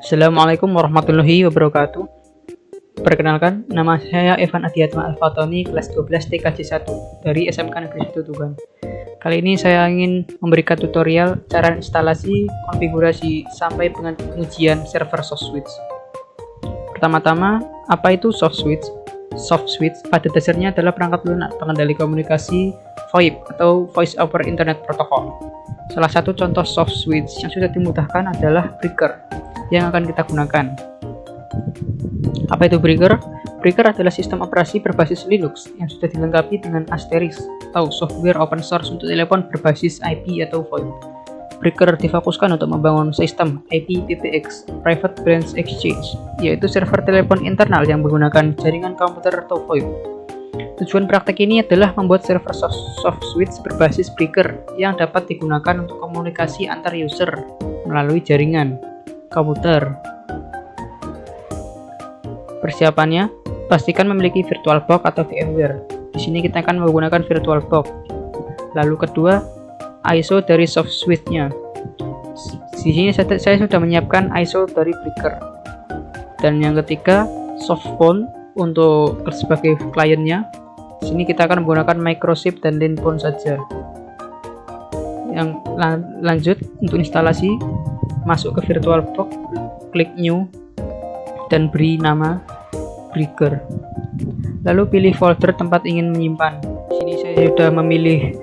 Assalamualaikum warahmatullahi wabarakatuh. Perkenalkan, nama saya Evan Adiatma Alfatoni, kelas 12 TKJ 1 dari SMK Negeri 1 Tuban. Kali ini saya ingin memberikan tutorial cara instalasi, konfigurasi, sampai pengujian server SoftSwitch. Pertama-tama, apa itu SoftSwitch? SoftSwitch pada dasarnya adalah perangkat lunak pengendali komunikasi VoIP atau Voice over Internet Protocol. Salah satu contoh SoftSwitch yang sudah dimudahkan adalah Breaker yang akan kita gunakan. Apa itu Breaker? Breaker adalah sistem operasi berbasis Linux yang sudah dilengkapi dengan Asterisk atau software open source untuk telepon berbasis IP atau VoIP. Breaker difokuskan untuk membangun sistem IP-PBX (Private Branch Exchange), yaitu server telepon internal yang menggunakan jaringan komputer atau VoIP. Tujuan praktek ini adalah membuat server SoftSwitch berbasis Breaker yang dapat digunakan untuk komunikasi antar user melalui jaringan komputer. Persiapannya, pastikan memiliki VirtualBox atau VMware. Di sini kita akan menggunakan VirtualBox. Lalu kedua, ISO dari SoftSwitch-nya. Di sini saya sudah menyiapkan ISO dari Breaker. Dan yang ketiga, softphone untuk sebagai kliennya. Di sini kita akan menggunakan Microchip dan Linphone saja. Yang lanjut untuk instalasi, masuk ke VirtualBox, klik New, dan beri nama Breaker. Lalu pilih folder tempat ingin menyimpan. Di sini saya sudah memilih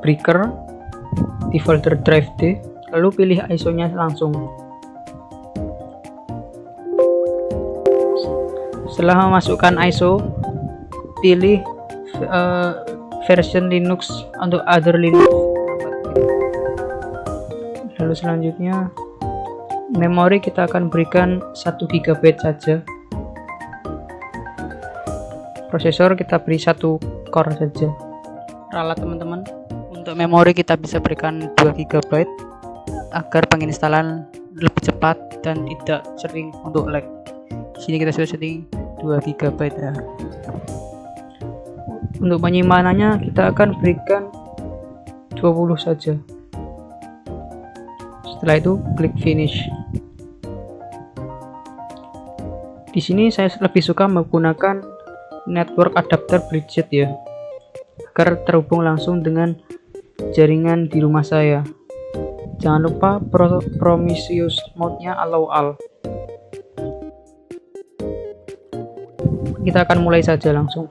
Breaker di folder drive D. Lalu pilih ISO-nya langsung. Setelah memasukkan ISO, pilih version Linux untuk other Linux. Lalu selanjutnya, memori kita akan berikan 1 GB saja. Prosesor kita beri 1 core saja. Ralat teman-teman, untuk memori kita bisa berikan 2 GB agar penginstalan lebih cepat dan tidak sering untuk lag. Di sini kita sudah setting 2 GB ya. Untuk penyimpanannya kita akan berikan 20 saja. Setelah itu klik finish. Di sini saya lebih suka menggunakan network adapter Bridget ya, agar terhubung langsung dengan jaringan di rumah saya. Jangan lupa Prometheus mode-nya allow all. Kita akan mulai saja langsung.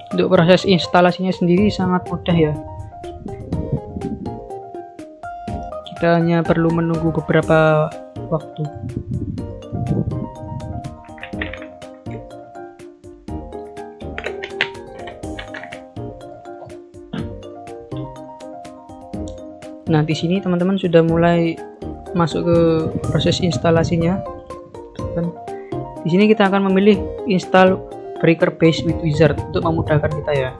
Untuk proses instalasinya sendiri sangat mudah ya. Kita hanya perlu menunggu beberapa waktu. Nah, di sini teman-teman sudah mulai masuk ke proses instalasinya. Dan di sini kita akan memilih install Breaker Base with Wizard untuk memudahkan kita ya.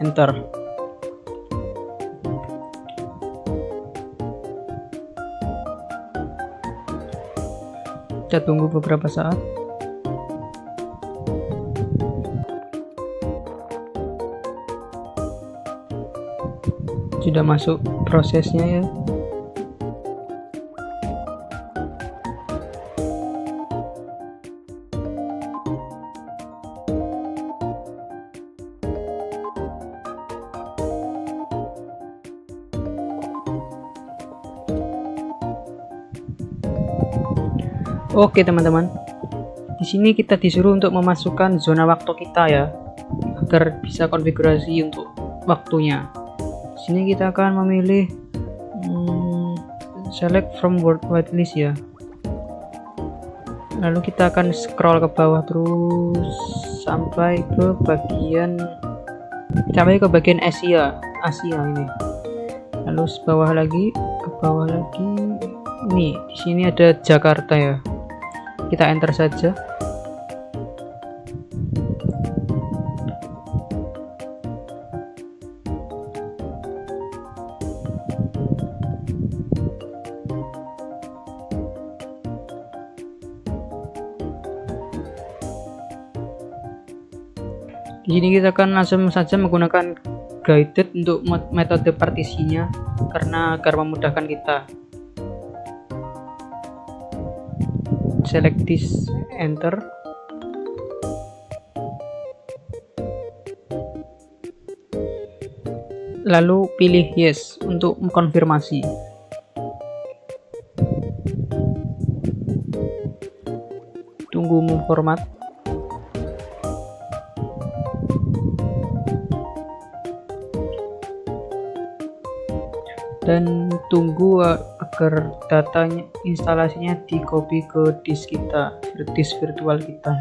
Enter. Kita tunggu beberapa saat. Sudah masuk prosesnya ya. Oke teman-teman, di sini kita disuruh untuk memasukkan zona waktu kita ya, agar bisa konfigurasi untuk waktunya. Di sini kita akan memilih select from word whitelist ya. Lalu kita akan scroll ke bawah terus sampai ke bagian Asia ini. Lalu ke bawah lagi. Nih, di sini ada Jakarta ya. Kita enter saja. Di sini kita akan langsung saja menggunakan guided untuk metode partisinya karena agar memudahkan kita. Select this, enter. Lalu pilih yes untuk mengkonfirmasi. Tunggu memformat. Dan tunggu agar datanya instalasinya di copy ke disk kita, disk virtual kita.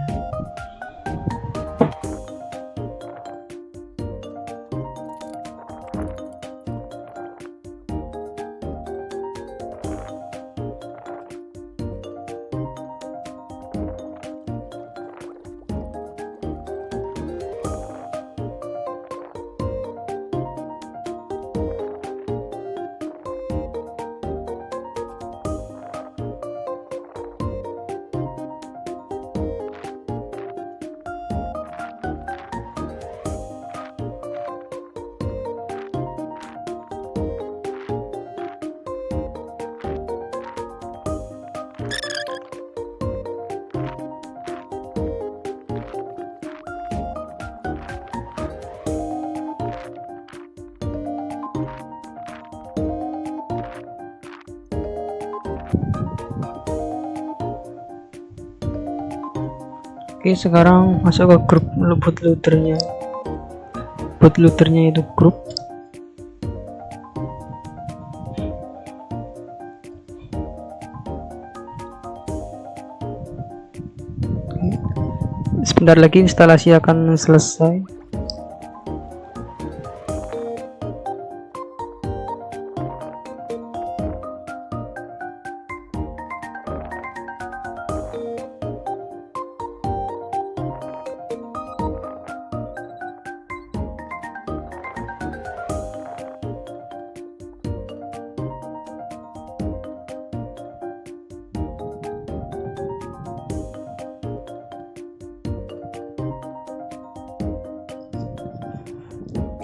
Oke, sekarang masuk ke grup bootloadernya. Bootloadernya itu grup. Sebentar lagi instalasi akan selesai.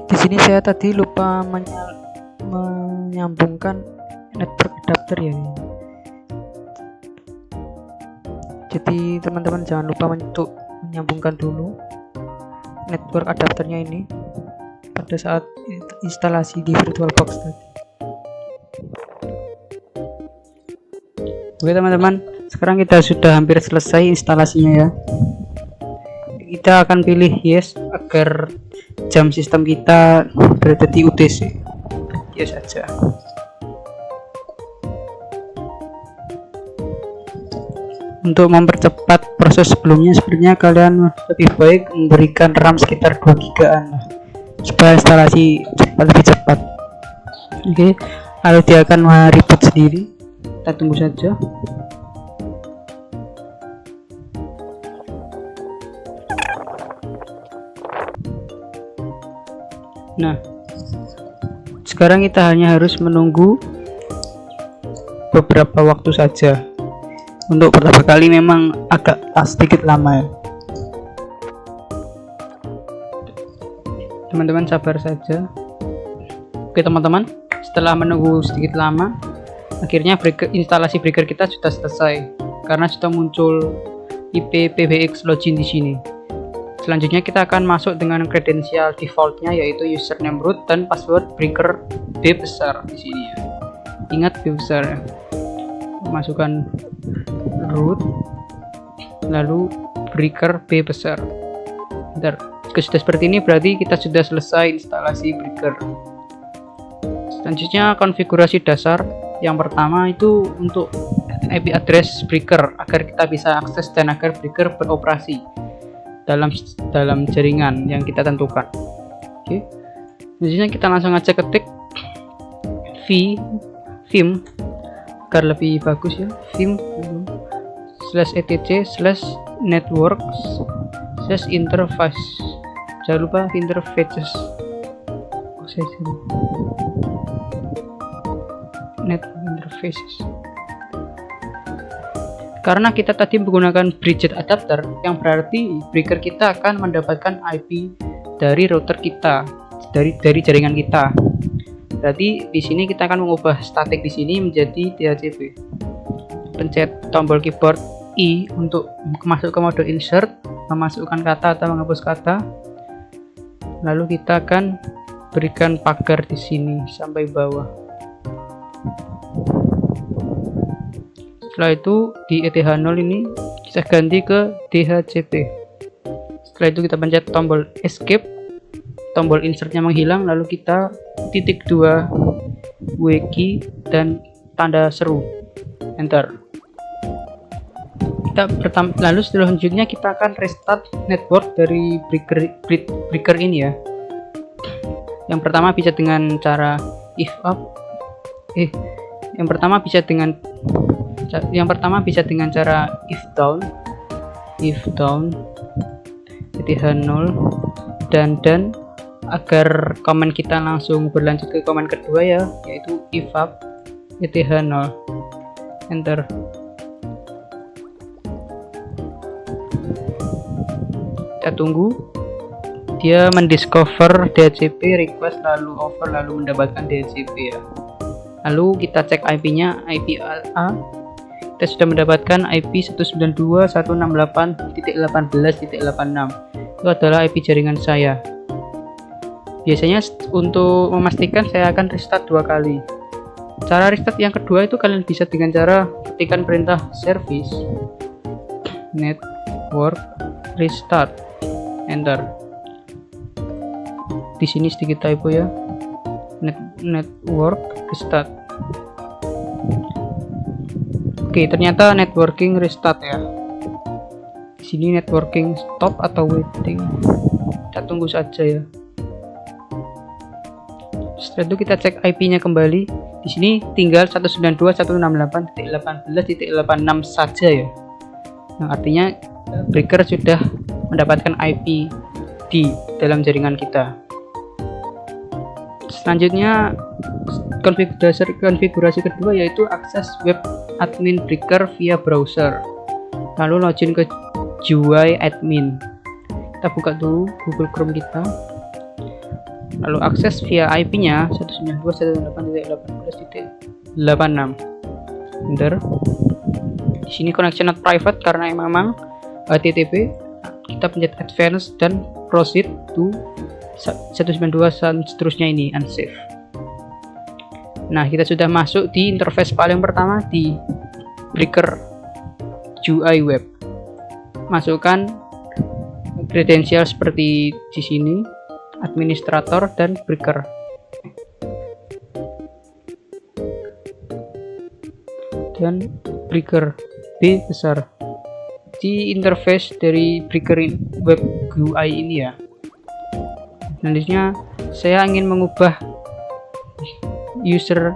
Di sini saya tadi lupa menyambungkan network adapter ya. Jadi teman-teman jangan lupa untuk menyambungkan dulu network adapternya ini pada saat instalasi di VirtualBox tadi. Oke teman-teman, sekarang kita sudah hampir selesai instalasinya ya. Kita akan pilih yes agar jam sistem kita berada di UTC. Yes saja. Untuk mempercepat proses sebelumnya, sebenarnya kalian lebih baik memberikan RAM sekitar 2 GB supaya instalasi lebih cepat. Oke, lalu dia akan mereboot sendiri. Kita tunggu saja. Nah, sekarang kita hanya harus menunggu beberapa waktu saja. Untuk pertama kali memang agak sedikit lama ya. Teman-teman sabar saja. Oke teman-teman, setelah menunggu sedikit lama, akhirnya instalasi breaker kita sudah selesai karena sudah muncul IP PBX login di sini. Selanjutnya kita akan masuk dengan kredensial defaultnya yaitu username root dan password breaker B besar di sini ya. Ingat B besar ya. Masukkan root lalu breaker B besar. Bentar. Jika sudah seperti ini berarti kita sudah selesai instalasi breaker. Selanjutnya konfigurasi dasar. Yang pertama itu untuk IP address breaker agar kita bisa akses dan agar breaker beroperasi dalam jaringan yang kita tentukan. Oke. Selanjutnya kita langsung aja ketik vim agar lebih bagus ya. Vim /etc/networks/interface. Jangan lupa interfaces. Network interfaces. Karena kita tadi menggunakan bridget adapter, yang berarti breaker kita akan mendapatkan IP dari router kita, dari jaringan kita. Berarti di sini kita akan mengubah statik di sini menjadi DHCP. Pencet tombol keyboard I untuk masuk ke mode insert, memasukkan kata atau menghapus kata. Lalu kita akan berikan pagar di sini sampai bawah. Setelah itu di ETH0 ini kita ganti ke DHCP. Setelah itu kita pencet tombol escape, tombol insertnya menghilang, lalu kita titik 2 wiki dan tanda seru, enter. Lalu selanjutnya kita akan restart network dari breaker ini ya. Yang pertama bisa dengan cara yang pertama bisa dengan cara if down ETH0 dan agar komen kita langsung berlanjut ke komen kedua ya, yaitu if up ETH0, enter. Kita tunggu dia mendiscover DHCP request, lalu over, lalu mendapatkan DHCP ya. Lalu kita cek IP nya, IP A. Kita sudah mendapatkan IP 192.168.18.86. Itu adalah IP jaringan saya. Biasanya untuk memastikan saya akan restart 2 kali. Cara restart yang kedua itu kalian bisa dengan cara ketikkan perintah service network restart, enter. Di sini sedikit typo ya, network restart. Oke, ternyata networking restart ya. Di sini networking stop atau waiting. Kita tunggu saja ya. Setelah itu kita cek IP-nya kembali. Di sini tinggal 192.168.18.86 saja ya. Yang artinya breaker sudah mendapatkan IP di dalam jaringan kita. Selanjutnya konfigurasi kedua yaitu akses web admin breaker via browser. Lalu login ke GUI admin. Kita buka dulu Google Chrome kita. Lalu akses via IP-nya 192.168.18.86. Enter. Di sini connection not private karena memang HTTP. Kita pencet advance dan proceed to 192 dan seterusnya ini unsafe. Nah, kita sudah masuk di interface paling pertama di breaker GUI web. Masukkan kredensial seperti di sini, administrator dan breaker. Dan breaker B besar. Di interface dari breaker web GUI ini ya. Selanjutnya saya ingin mengubah user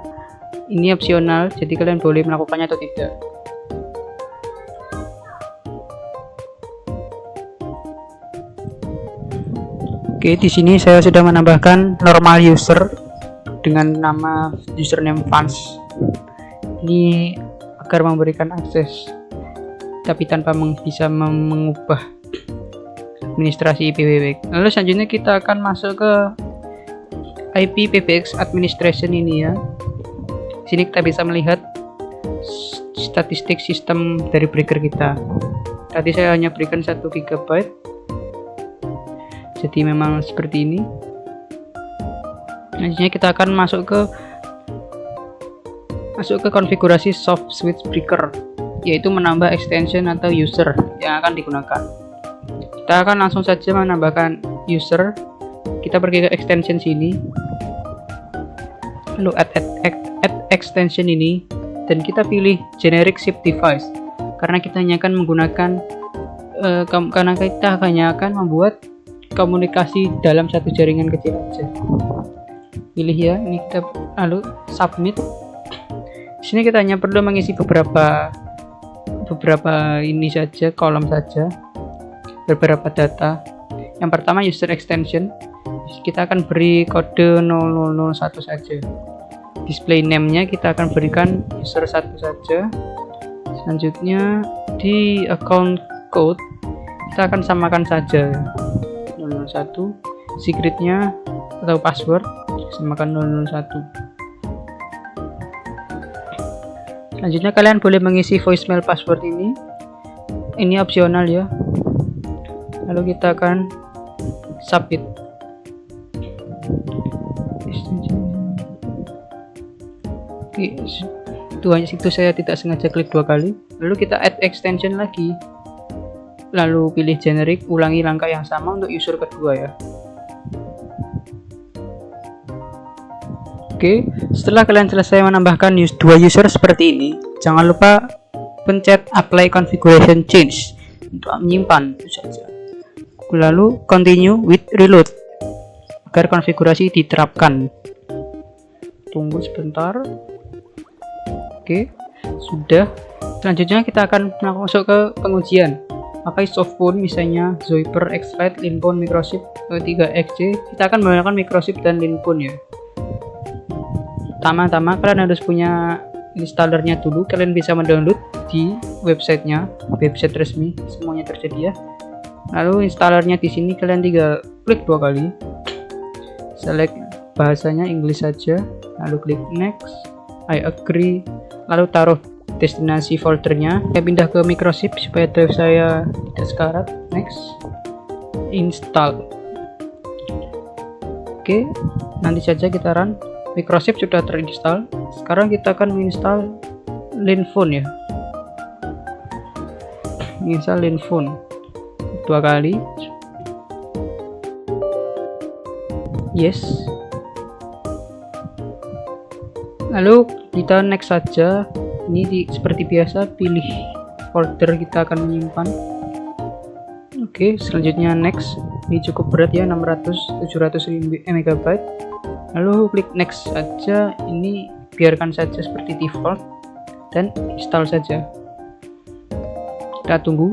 ini opsional, jadi kalian boleh melakukannya atau tidak. Oke, di sini saya sudah menambahkan normal user dengan nama username fans. Ini agar memberikan akses, tapi tanpa bisa mengubah administrasi IPv6. Lalu selanjutnya kita akan masuk ke IPv6 administration ini ya. Sini kita bisa melihat statistik sistem dari breaker kita. Tadi saya hanya berikan 1 GB, jadi memang seperti ini. Selanjutnya kita akan masuk ke konfigurasi soft switch breaker, yaitu menambah extension atau user yang akan digunakan. Kita akan langsung saja menambahkan user. Kita pergi ke extension sini, lalu add extension ini, dan kita pilih generic SIP device karena kita hanya akan menggunakan membuat komunikasi dalam satu jaringan kecil aja. Pilih ya, ini kita lalu submit. Di sini kita hanya perlu mengisi beberapa ini saja, kolom saja, beberapa data. Yang pertama user extension, kita akan beri kode 0001 saja. Display name-nya kita akan berikan user 1 saja. Selanjutnya di account code kita akan samakan saja 001. secretnya atau password samakan 001. Selanjutnya kalian boleh mengisi voicemail password ini opsional ya. Lalu kita akan submit. Oke, itu saya tidak sengaja klik 2 kali. Lalu kita add extension lagi, lalu pilih generic, ulangi langkah yang sama untuk user kedua ya. Oke, setelah kalian selesai menambahkan 2 user seperti ini, jangan lupa pencet apply configuration change untuk menyimpan itu saja. Lalu continue with reload agar konfigurasi diterapkan. Tunggu sebentar. Oke, sudah. Selanjutnya kita akan masuk ke pengujian. Pakai softphone misalnya Zoiper, X-Lite, Linphone, Microchip 3XC. Kita akan menggunakan Microchip dan Linphone ya. Pertama-tama kalian harus punya installernya dulu. Kalian bisa mendownload di websitenya, website resmi, semuanya tersedia. Lalu installernya di sini kalian tinggal klik 2 kali, select bahasanya English saja, lalu klik next, I agree, lalu taruh destinasi foldernya. Saya pindah ke Microchip supaya drive saya tidak sekarat. Next, install. Oke, nanti saja kita run. Microchip sudah terinstall. Sekarang kita akan menginstal Linphone ya. Install Linphone 2 kali. Yes. Lalu kita next saja. Ini seperti biasa pilih folder kita akan menyimpan. Oke, selanjutnya next. Ini cukup berat ya, 600-700 MB. Lalu klik next saja. Ini biarkan saja seperti default dan install saja. Kita tunggu.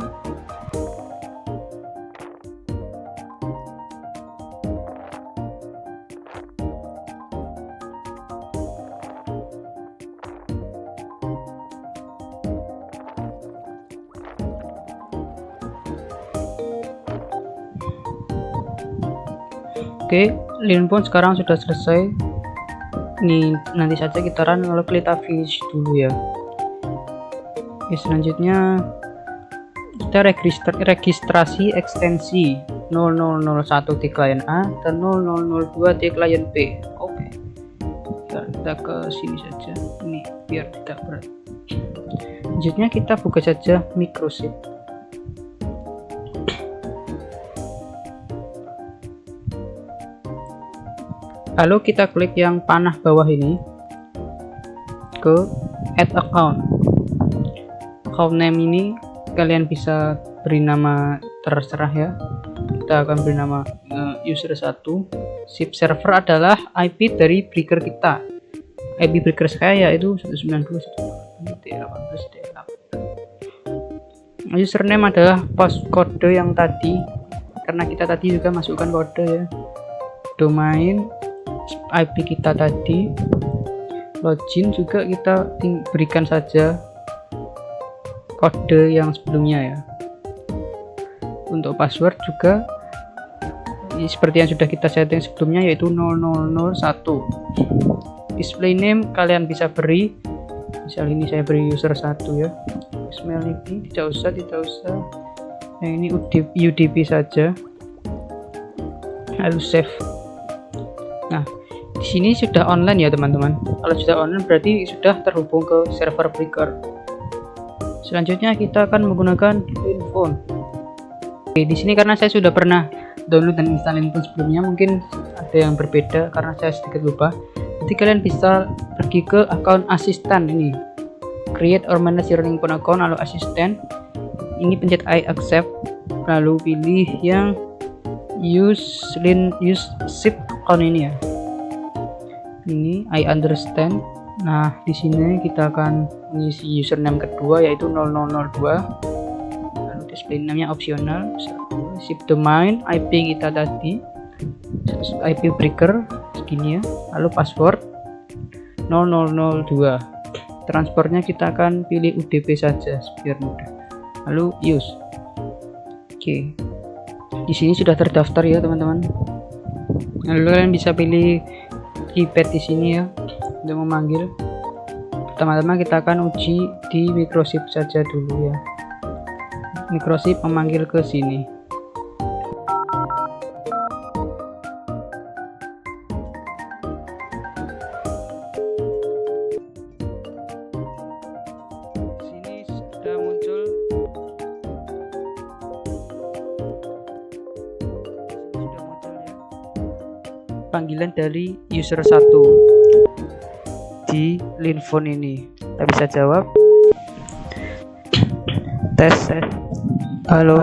Oke, Linphone sekarang sudah selesai. Ini nanti saja kita run, lalu klik finish dulu ya. Oke, selanjutnya kita registrasi ekstensi 0001 di klien A dan 0002 di klien B. Oke, kita ke sini saja, ini biar tidak berat. Selanjutnya kita buka saja Microchip. Lalu kita klik yang panah bawah ini ke add account. Account name ini kalian bisa beri nama terserah ya. Kita akan beri nama user 1. Ship server adalah IP dari breaker kita. IP breaker saya yaitu 192.168.18. Username adalah kode yang tadi, karena kita tadi juga masukkan kode ya. Domain IP kita tadi. Login juga kita berikan saja kode yang sebelumnya ya. Untuk password juga seperti yang sudah kita setting sebelumnya, yaitu 0001. Display name kalian bisa beri, misal ini saya beri user 1 ya. Email ini tidak usah. Yang ini UDP saja. Lalu save. Nah, di sini sudah online ya teman-teman. Kalau sudah online berarti sudah terhubung ke server breaker. Selanjutnya kita akan menggunakan Linphone. Oke, di sini karena saya sudah pernah download dan install Linphone sebelumnya, mungkin ada yang berbeda karena saya sedikit lupa. Jadi kalian bisa pergi ke akun asisten ini, create or manage your Linphone account, lalu asisten. Ini pencet I accept, lalu pilih yang use ship account ini ya. Ini I understand. Nah, di sini kita akan mengisi username kedua yaitu 0002. Lalu display namanya opsional. Ship domain, IP kita tadi, IP breaker segini ya. Lalu password 0002. Transportnya kita akan pilih UDP saja biar mudah. Lalu use. Oke. Di sini sudah terdaftar ya teman-teman. Lalu kalian bisa pilih keypad di sini ya untuk memanggil. Pertama-tama kita akan uji di microSIP saja dulu ya. microSIP memanggil ke sini. Sini sudah muncul. Panggilan dari user 1 di Linphone ini. Kita bisa jawab. Tes. Halo.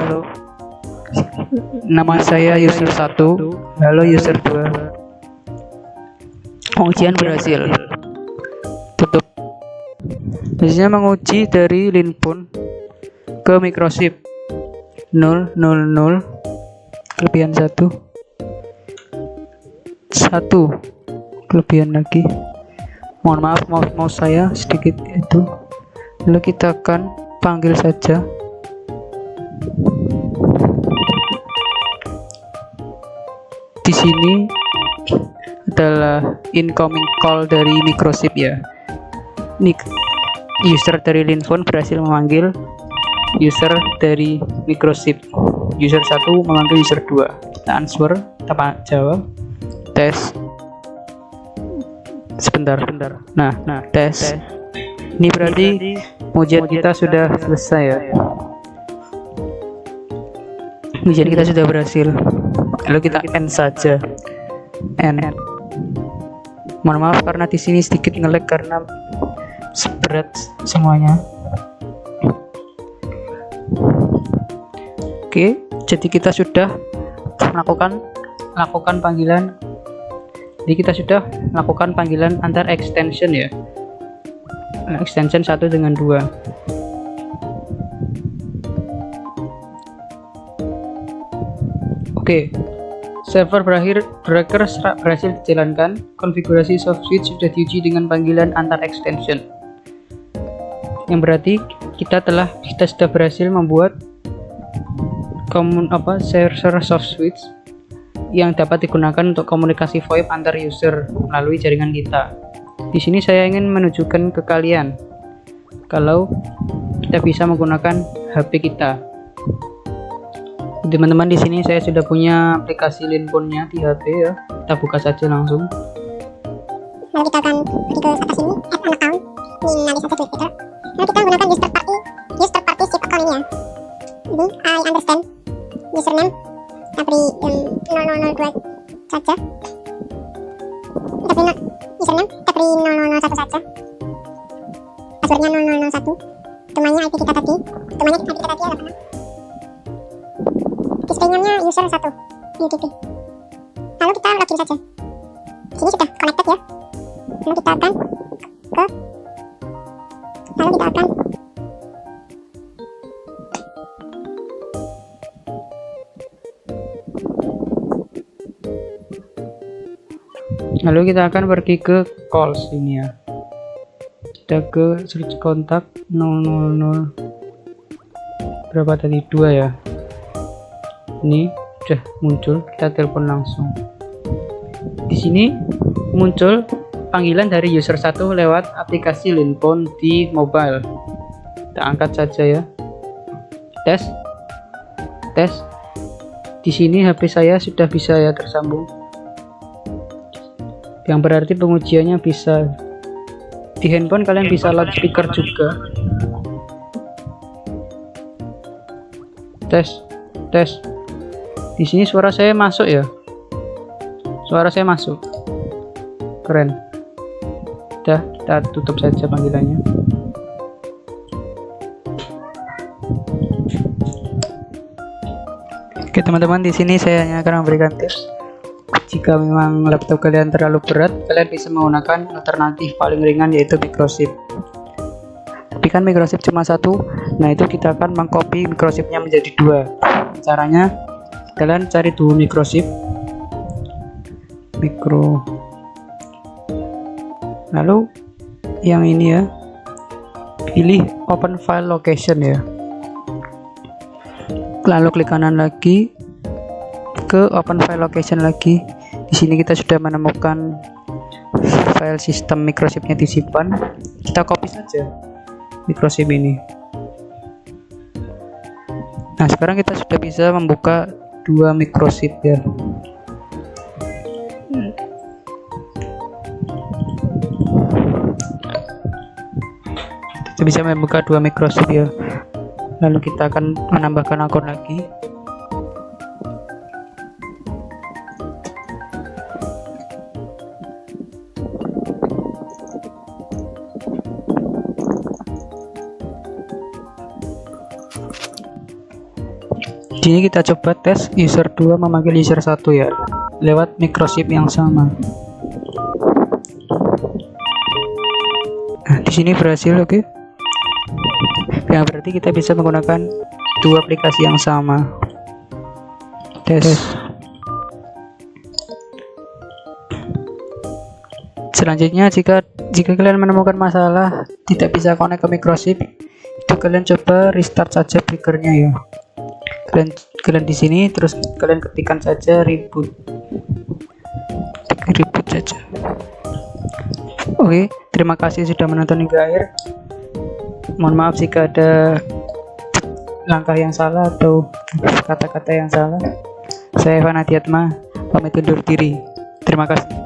Nama saya user 1. Halo user 2. Pengujian berhasil. Tutup. Biasanya menguji dari Linphone ke microSIP 000 kelebihan 1 kelebihan lagi. Mohon maaf mouse saya sedikit itu. Lalu kita akan panggil saja. Di sini adalah incoming call dari microSIP ya. User dari Linphone berhasil memanggil user dari microSIP. User 1 memanggil user 2. Kita answer, kita jawab. Tes. Sebentar. Nah, tes. Ini berarti ujian kita sudah selesai ya. Ujian kita sudah berhasil. Lalu kita end saja. End. Mohon maaf karena di sini sedikit nge-lag karena berat semuanya. Oke, jadi kita sudah melakukan panggilan. Jadi kita sudah melakukan panggilan antar extension ya. Extension 1 dengan 2. Oke. Server breaker berhasil dijalankan. Konfigurasi soft switch sudah diuji dengan panggilan antar extension. Yang berarti kita sudah berhasil membuat server soft switch yang dapat digunakan untuk komunikasi VoIP antar user melalui jaringan kita. Di sini saya ingin menunjukkan ke kalian kalau kita bisa menggunakan HP kita. Teman-teman, di sini saya sudah punya aplikasi Linphone-nya di HP ya. Kita buka saja langsung. Lalu kita akan pergi ke atas ini, add an account, ini navigasi Twitter. Lalu kita menggunakan user party SIP account ini ya. Ini I understand username kita beri 0002 saja. Kita beri username, kita beri 0001 saja. Passwordnya 0001. Temannya IP kita tadi. Temannya IP kita tadi adalah benar. Displaynya user 1 UTP. Lalu kita login saja. Sini sudah connected ya. Lalu kita akan pergi ke calls ini ya. Kita ke search kontak 000 berapa tadi, 2 ya. Ini sudah muncul, kita telepon langsung. Di sini muncul panggilan dari user 1 lewat aplikasi Linphone di mobile. Kita angkat saja ya. Tes. Di sini HP saya sudah bisa ya tersambung. Yang berarti pengujiannya bisa di handphone. Kalian bisa loudspeaker juga. Tes. Di sini suara saya masuk ya. Suara saya masuk. Keren. Udah, kita tutup saja panggilannya. Oke teman-teman, di sini saya hanya akan memberikan tips. Jika memang laptop kalian terlalu berat, kalian bisa menggunakan alternatif paling ringan yaitu microSIP. Tapi kan microSIP cuma 1, nah itu kita akan mengcopy microSIP-nya menjadi 2. Caranya kalian cari dulu microSIP, lalu yang ini ya, pilih open file location ya, lalu klik kanan lagi ke open file location lagi. Di sini kita sudah menemukan file sistem microchipnya disimpan. Kita copy saja microchip ini. Nah, sekarang kita sudah bisa membuka dua microchip ya. Kita bisa membuka dua microchip ya. Lalu kita akan menambahkan akun lagi. Di sini kita coba tes user 2 memanggil user 1 ya, lewat microchip yang sama. Nah, di sini berhasil, oke. Ya, berarti kita bisa menggunakan dua aplikasi yang sama. Tes. Selanjutnya, jika kalian menemukan masalah tidak bisa connect ke microchip, itu kalian coba restart saja breakernya ya. Kalian di sini, terus kalian ketikkan saja reboot saja. Oke, terima kasih sudah menonton hingga akhir. Mohon maaf jika ada langkah yang salah atau kata-kata yang salah. Saya Evan Adiatma, pamit undur diri. Terima kasih.